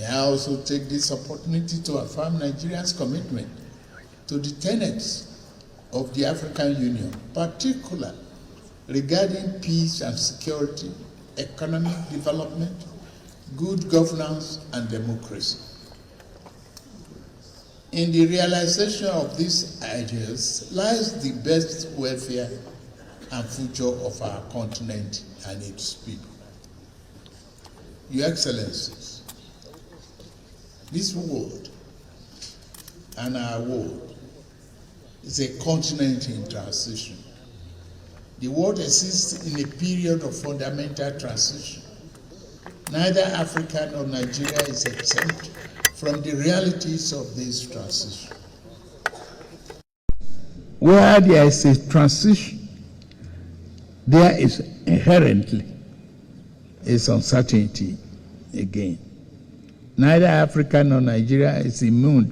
May I also take this opportunity to affirm Nigeria's commitment to the tenets of the African Union, particularly regarding peace and security, economic development, good governance, and democracy. In the realization of these ideas lies the best welfare and future of our continent and its people. Your Excellencies, this world and our world is a continent in transition. The world exists in a period of fundamental transition. Neither Africa nor Nigeria is exempt from the realities of this transition. Where there is a transition, there is inherently is uncertainty again. Neither Africa nor Nigeria is immune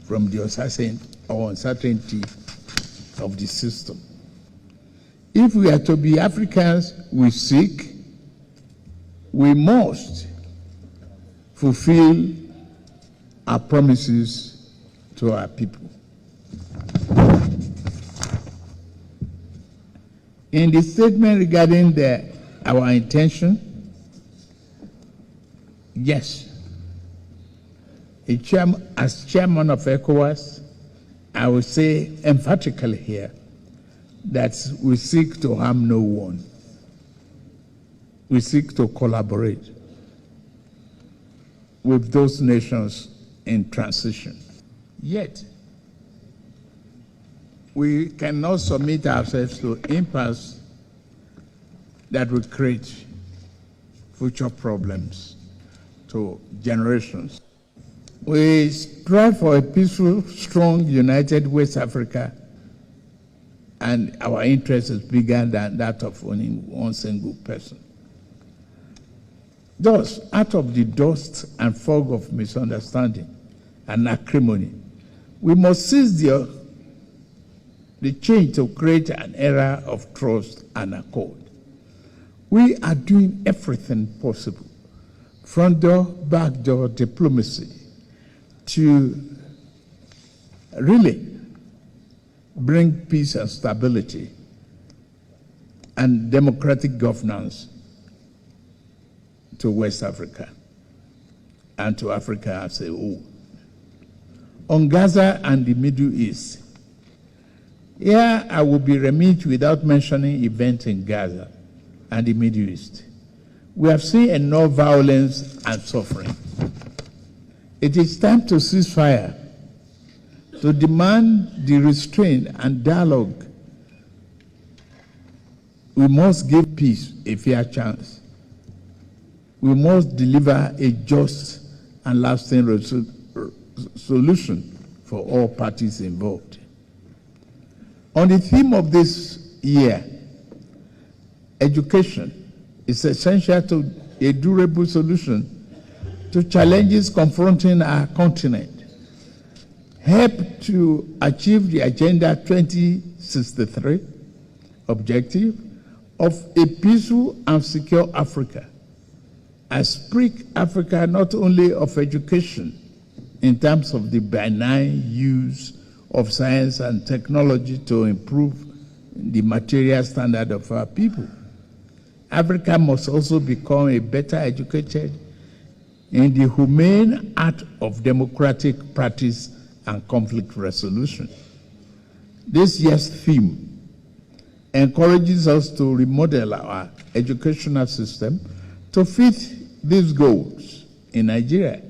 from the uncertainty of the system. If we are to be Africans we seek, we must fulfill our promises to our people. In the statement regarding our intention, yes, as chairman of ECOWAS, I will say emphatically here that we seek to harm no one. We seek to collaborate with those nations in transition. Yet, we cannot submit ourselves to impasse that will create future problems to generations. We strive for a peaceful, strong, united West Africa, and our interest is bigger than that of only one single person. Thus, out of the dust and fog of misunderstanding and acrimony, we must seize the change to create an era of trust and accord. We are doing everything possible, front door, back door diplomacy, to really bring peace and stability and democratic governance to West Africa and to Africa as a whole. On Gaza and the Middle East, here I will be remiss without mentioning events in Gaza and the Middle East. We have seen enough violence and suffering. It is time to cease fire, to demand the restraint and dialogue. We must give peace a fair chance. We must deliver a just and lasting solution for all parties involved. On the theme of this year, education is essential to a durable solution to challenges confronting our continent. Help to achieve the Agenda 2063 objective of a peaceful and secure Africa. I speak Africa not only of education in terms of the benign use of science and technology to improve the material standard of our people. Africa must also become a better educated in the humane art of democratic practice and conflict resolution. This year's theme encourages us to remodel our educational system to fit these goals. In Nigeria,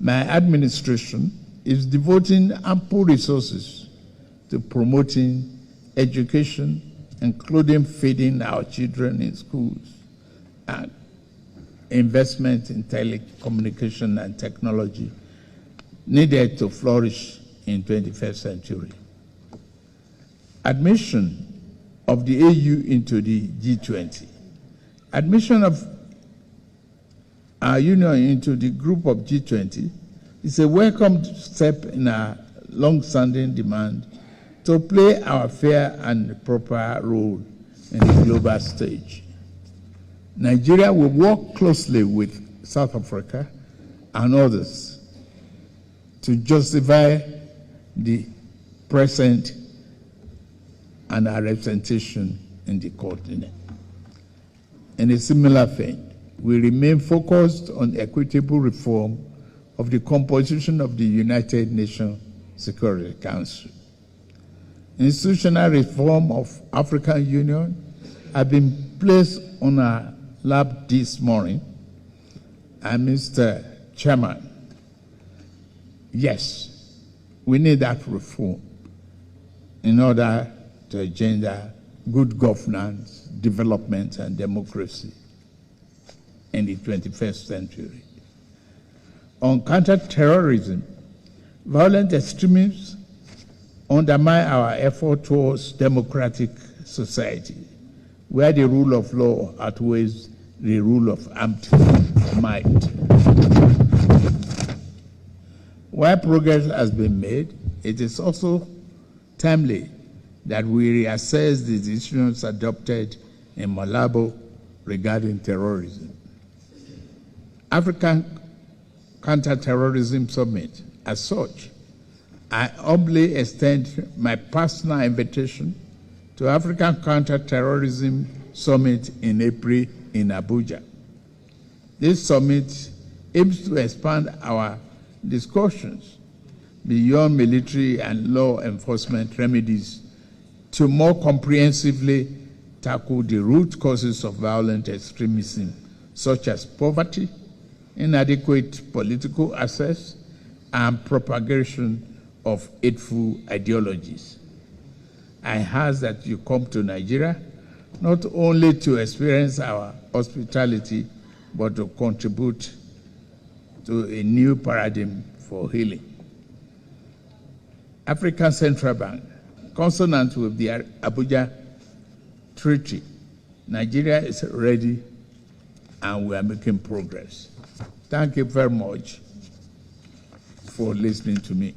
my administration is devoting ample resources to promoting education, including feeding our children in schools, and investment in telecommunication and technology needed to flourish in 21st century. Admission of the AU into the G20. Admission of our union into the group of G20 is a welcome step in our long-standing demand to play our fair and proper role in the global stage. Nigeria will work closely with South Africa and others to justify the present and our representation in the continent. In a similar vein, we remain focused on equitable reform of the composition of the United Nations Security Council. Institutional reform of African Union have been placed on our lap this morning. And Mr. Chairman, yes, we need that reform in order to engender good governance, development, and democracy in the 21st century. On counterterrorism, violent extremists undermine our effort towards democratic society, where the rule of law outweighs the rule of armed might. While progress has been made, it is also timely that we reassess the decisions adopted in Malabo regarding terrorism. African Counterterrorism Summit, as such, I humbly extend my personal invitation to African Counterterrorism Summit in April in Abuja. This summit aims to expand our discussions beyond military and law enforcement remedies to more comprehensively tackle the root causes of violent extremism, such as poverty, inadequate political access, and propagation of hateful ideologies. I ask that you come to Nigeria not only to experience our hospitality, but to contribute to a new paradigm for healing. African Central Bank, consonant with the Abuja Treaty, Nigeria is ready and we are making progress. Thank you very much for listening to me.